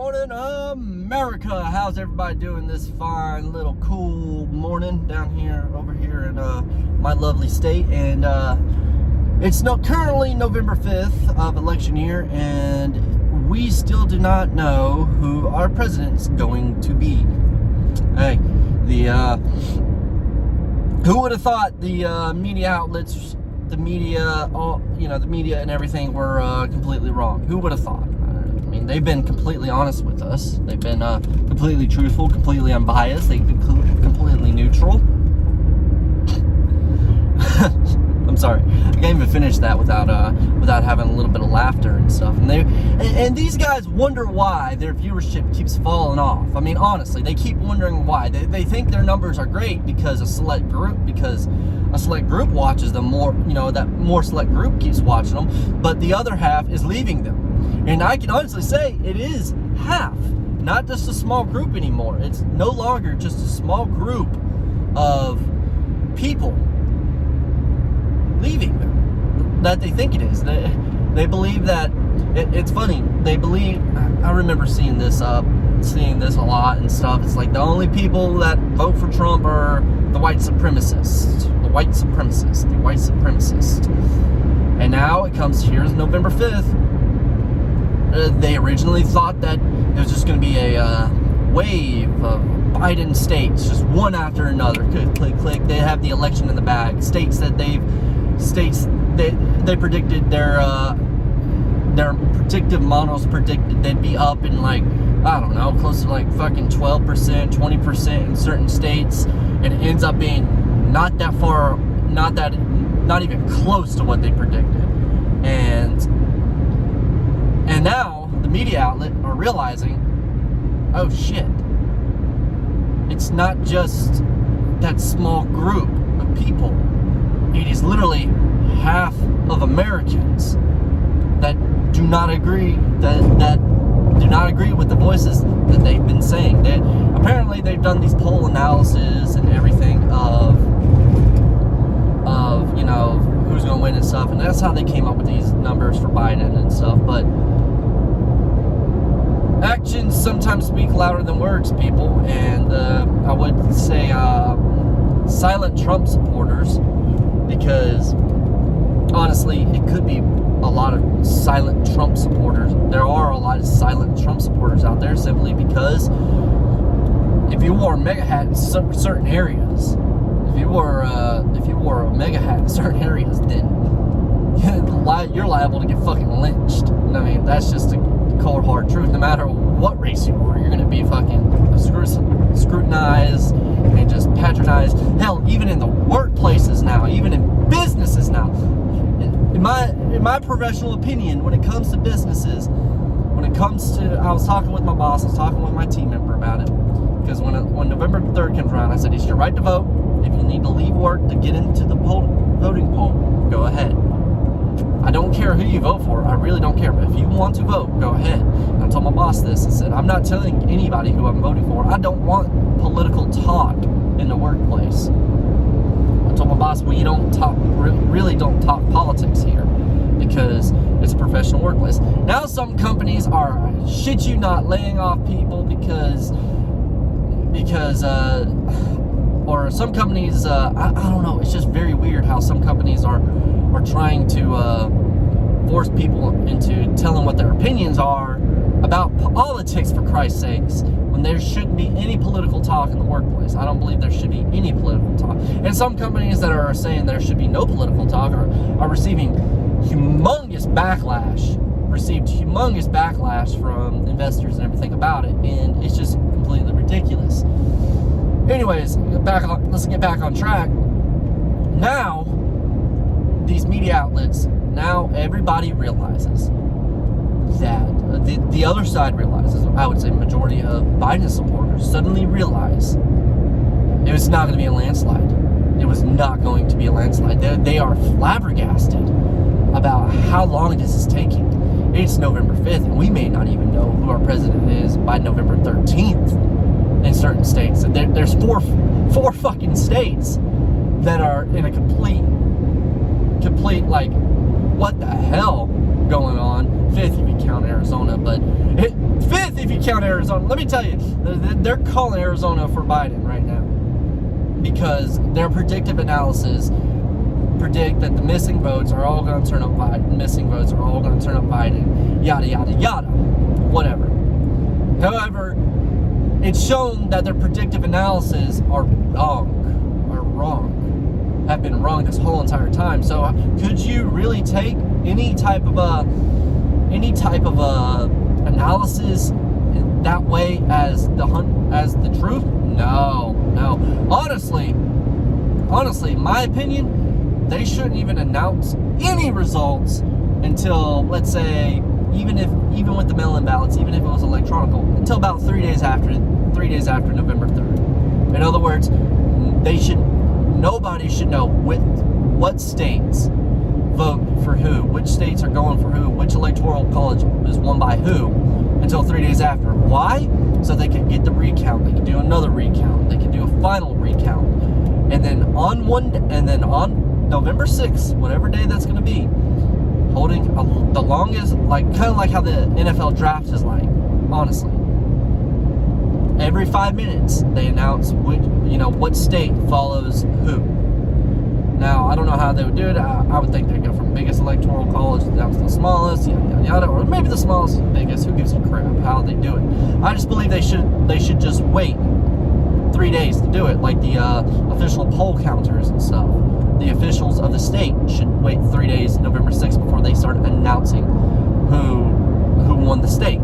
morning, America. How's everybody doing this fine little cool morning down here, over here in my lovely state? And it's currently November 5th of election year, and we still do not know who our president's going to be. Hey, who would have thought the media outlets, the media, the media and everything were completely wrong? Who would have thought? I mean, they've been completely honest with us. They've been completely truthful, completely unbiased. They've been completely neutral. I'm sorry, I can't even finish that without having a little bit of laughter and stuff. And these guys wonder why their viewership keeps falling off. I mean, honestly, they keep wondering why. They think their numbers are great because a select group watches them more. That more select group keeps watching them, but the other half is leaving them. And I can honestly say it is half, not just a small group anymore. It's no longer just a small group of people leaving them that they think it is. They believe that it's funny. They believe. I remember seeing this a lot and stuff. It's like the only people that vote for Trump are the white supremacists. The white supremacists. And now it comes here's November 5th. They originally thought that it was just going to be a wave of Biden states, just one after another. Click. They have the election in the bag. States they predicted their predictive models predicted they'd be up in close to fucking 12%, 20% in certain states, and it ends up being not that far, not even close to what they predicted. And now the media outlet are realizing, oh shit, it's not just that small group of people. It is literally half of Americans that do not agree that do not agree with the voices that they've been saying. Apparently they've done these poll analysis and everything of who's going to win and stuff, and that's how they came up with these numbers for Biden and stuff. But actions sometimes speak louder than words, people, and I would say silent Trump supporters, because honestly, it could be a lot of silent Trump supporters. There are a lot of silent Trump supporters out there simply because if you wore a MAGA hat in certain areas, if you wore a MAGA hat in certain areas, then you're liable to get fucking lynched. I mean, that's just a cold hard truth. No matter what race you are, you're gonna be fucking scrutinized and just patronized. Hell, even in the workplaces now, even in businesses now. In my professional opinion, when it comes to businesses, I was talking with my boss, I was talking with my team member about it, because when November 3rd comes around, I said, it's your right to vote. If you need to leave work to get into the voting poll, go ahead. I don't care who you vote for. I really don't care. But if you want to vote, go ahead. And I told my boss this. I said, I'm not telling anybody who I'm voting for. I don't want political talk in the workplace. I told my boss, well, you don't really don't talk politics here, because it's a professional workplace. Now some companies are, shit you not, laying off people because or some companies, I don't know, it's just very weird how some companies are trying to force people into telling what their opinions are about politics, for Christ's sakes, when there shouldn't be any political talk in the workplace. I don't believe there should be any political talk. And some companies that are saying there should be no political talk are receiving humongous backlash from investors and everything about it, and it's just completely ridiculous. Anyways, let's get back on track. Now, these media outlets, now everybody realizes that the other side realizes, I would say majority of Biden supporters suddenly realize it was not going to be a landslide. It was not going to be a landslide. They are flabbergasted about how long this is taking. It's November 5th, and we may not even know who our president is by November 13th in certain states. And there's four fucking states that are in a complete what the hell going on. Fifth if you count Arizona, but fifth if you recount Arizona. Let me tell you, they're calling Arizona for Biden right now because their predictive analysis predict that the missing votes are all going to turn up Biden. Missing votes are all going to turn up Biden. Yada, yada, yada. Whatever. However, it's shown that their predictive analysis are wrong. Have been wrong this whole entire time. So could you really take any type of analysis that way as the truth? No. Honestly, my opinion, they shouldn't even announce any results until, let's say, even with the mail-in ballots, even if it was electronic, until about 3 days after November 3rd. In other words, nobody should know what states vote for who, which states are going for who, which electoral college is won by who, until 3 days after. Why? So they can get the recount, they can do another recount, they can do a final recount, and then on November 6th, whatever day that's going to be, holding the longest, kind of like how the NFL draft is like, honestly. Every 5 minutes, they announce what state follows who. Now, I don't know how they would do it. I would think they'd go from biggest electoral college down to the smallest, yada, yada, yada, or maybe the smallest to the biggest. Who gives a crap how they do it? I just believe they should just wait 3 days to do it, like the official poll counters and stuff. The officials of the state should wait 3 days, November 6th, before they start announcing who won the state.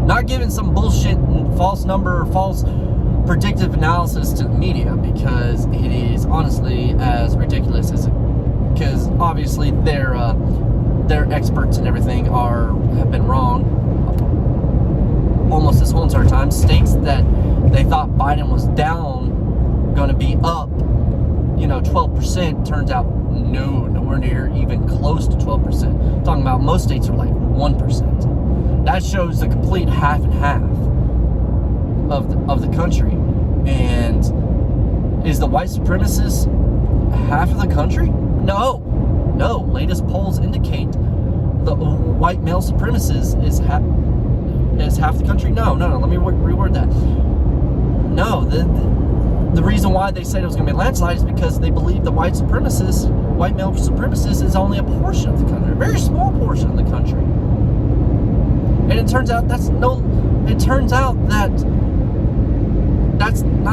Not giving some bullshit and false number or false predictive analysis to the media, because it is honestly as ridiculous as it. Because obviously their experts and everything have been wrong almost this whole entire time. States that they thought Biden was down, going to be up, 12%, turns out nowhere near even close to 12%. Talking about most states are like 1%. That shows the complete half and half of the country. And is the white supremacist half of the country? No. Latest polls indicate the white male supremacist is half the country. No. Let me reword that. No. The reason why they said it was going to be a landslide is because they believe the white male supremacist is only a portion of the country, a very small portion of the country. And it turns out that's not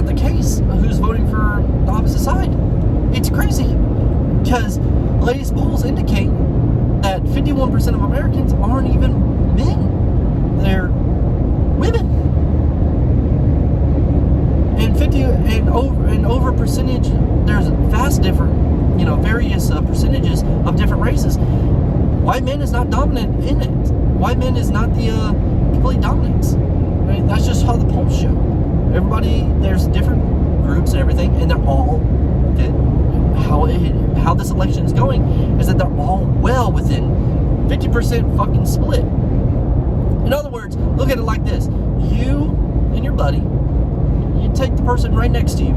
the case. Who's voting for the opposite side? It's crazy, because the latest polls indicate that 51% of Americans aren't even men; they're women. And over percentage, there's vast different, various percentages of different races. White men is not dominant in it. White men is not the complete dominance. Right? That's just how the polls show. There's different groups and everything, and they're all how this election is going is that they're all well within 50% fucking split. In other words, look at it like this: you and your buddy, you take the person right next to you.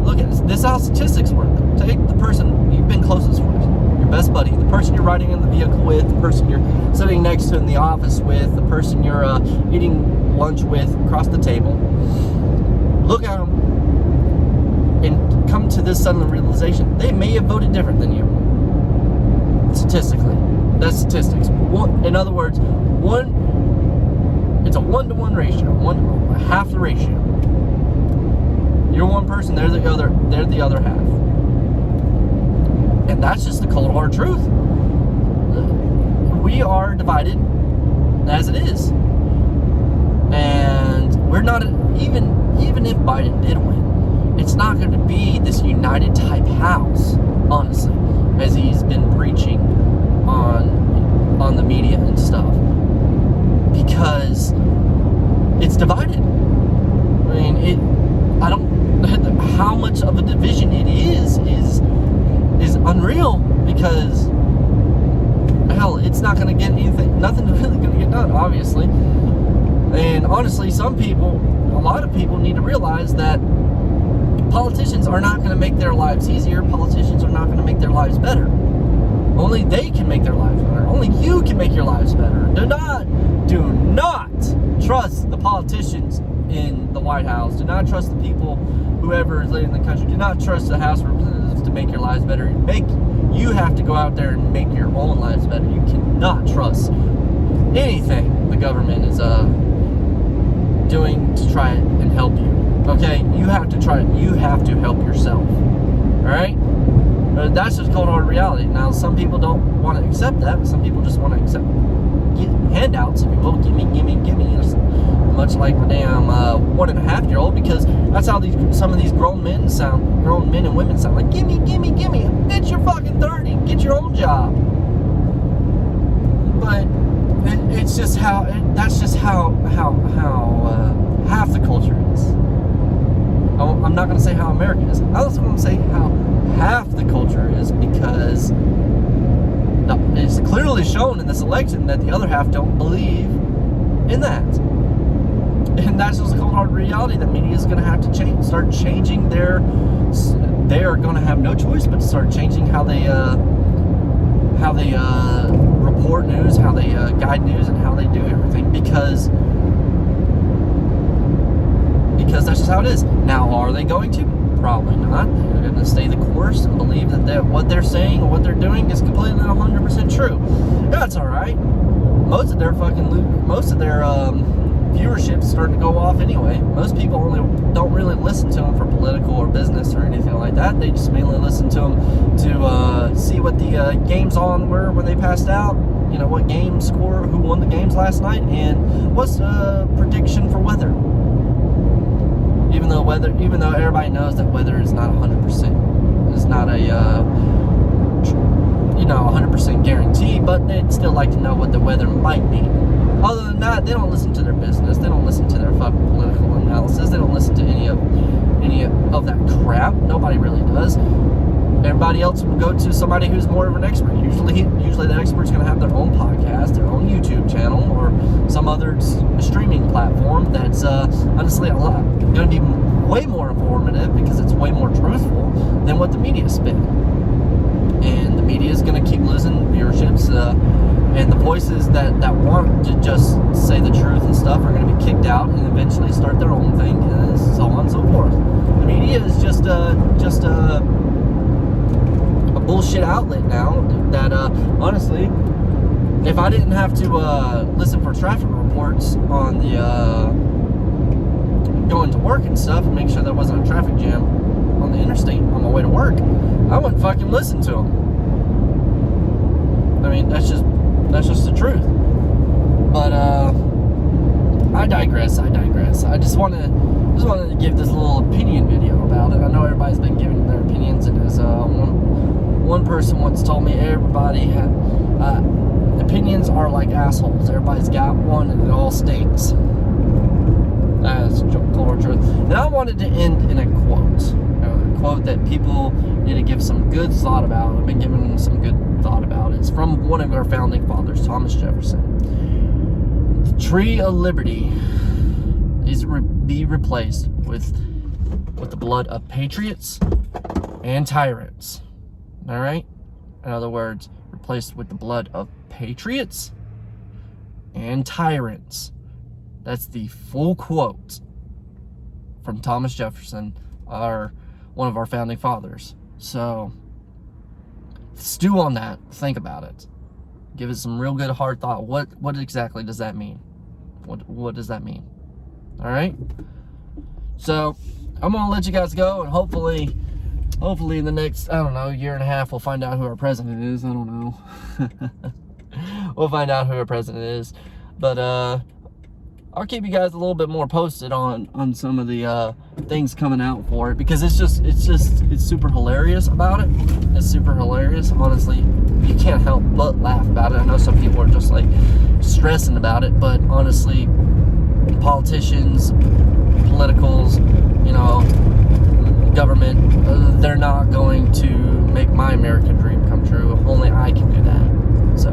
Look at this. This is how statistics work. Take the person you've been closest with, your best buddy, the person you're riding in the vehicle with, the person you're sitting next to in the office with, the person you're eating lunch with across the table. Look at them and come to this sudden realization: they may have voted different than you. Statistically, that's statistics. In other words, it's a 1-to-1 ratio, half the ratio. You're one person, they're the other half. And that's just the cold hard truth. We are divided as it is. And we're not, even if Biden did win, it's not going to be this united type house, honestly, as he's been preaching on the media and stuff. Because it's divided. I mean, how much of a division it is unreal, because hell, it's not going to get nothing really going to get done, obviously. And honestly, a lot of people need to realize that politicians are not going to make their lives easier. Politicians are not going to make their lives better. Only they can make their lives better. Only you can make your lives better. Do not trust the politicians in the White House. Do not trust the people, whoever is leading the country. Do not trust the House of Representatives to make your lives better. You have to go out there and make your own lives better. You cannot trust anything the government is doing to try and help you. Okay, you have to help yourself. All right, that's just cold hard reality. Now, some people don't want to accept that, but some people just want to accept handouts, if you will. Gimme. Much like my damn 1.5-year-old, because that's how some of these grown men and women sound like. Gimme. Bitch, you're fucking 30. Get your own job. But it's just that's just how half the culture is. I'm not going to say how America is. I was going to say how half the culture is, because it's clearly shown in this election that the other half don't believe in that. And that's just a cold hard reality that media is going to have to start changing they are going to have no choice but to start changing how they report news, how they guide news, and how they do everything, because that's just how it is. Now, are they going to? Probably not. They're going to stay the course and believe that what they're saying or what they're doing is completely 100% true. That's all right. Most of their viewership's starting to go off anyway. Most people don't really listen to them for political or business or anything like that. They just mainly listen to them to see what the games on were when they passed out. You know, what game score, who won the games last night, and what's the prediction for weather. Even though everybody knows that weather is not 100%. It's not a 100% guarantee, but they'd still like to know what the weather might be. Other than that, they don't listen to their business. They don't listen to their fucking political analysis. They don't listen to any of that crap. Nobody really does. Everybody else will go to somebody who's more of an expert. Usually the expert's going to have their own podcast, their own YouTube channel, or some other streaming platform that's honestly going to be way more informative, because it's way more truthful than what the media spin. And the media is going to keep losing viewerships, and the voices that want to just say the truth and stuff are going to be kicked out and eventually start their own thing, and so on and so forth. The media is just a bullshit outlet now that honestly, if I didn't have to listen for traffic reports on the going to work and stuff, and make sure there wasn't a traffic jam on the interstate on my way to work, I wouldn't fucking listen to them. I mean, that's just the truth. But I digress. I just wanted to give this little opinion video about it. I know everybody's been giving their opinions, and as one person once told me, everybody had opinions are like assholes. Everybody's got one, and it all stinks. That's cold truth. And I wanted to end in a quote that people need to give some good thought about. I've been giving some good thought about. It's from one of our founding fathers, Thomas Jefferson. The tree of liberty is be replaced with the blood of patriots and tyrants. All right? In other words, replaced with the blood of patriots and tyrants. That's the full quote from Thomas Jefferson, one of our founding fathers. So, stew on that. Think about it. Give it some real good hard thought. What exactly does that mean? What does that mean? All right? So, I'm going to let you guys go, and hopefully in the next, year and a half, we'll find out who our president is. I don't know. We'll find out who our president is. But, I'll keep you guys a little bit more posted on some of the things coming out for it, because it's super hilarious about it. It's super hilarious. Honestly, you can't help but laugh about it. I know some people are just like stressing about it, but honestly, politicians, politicals, government, they're not going to make my American dream come true. Only I can do that. So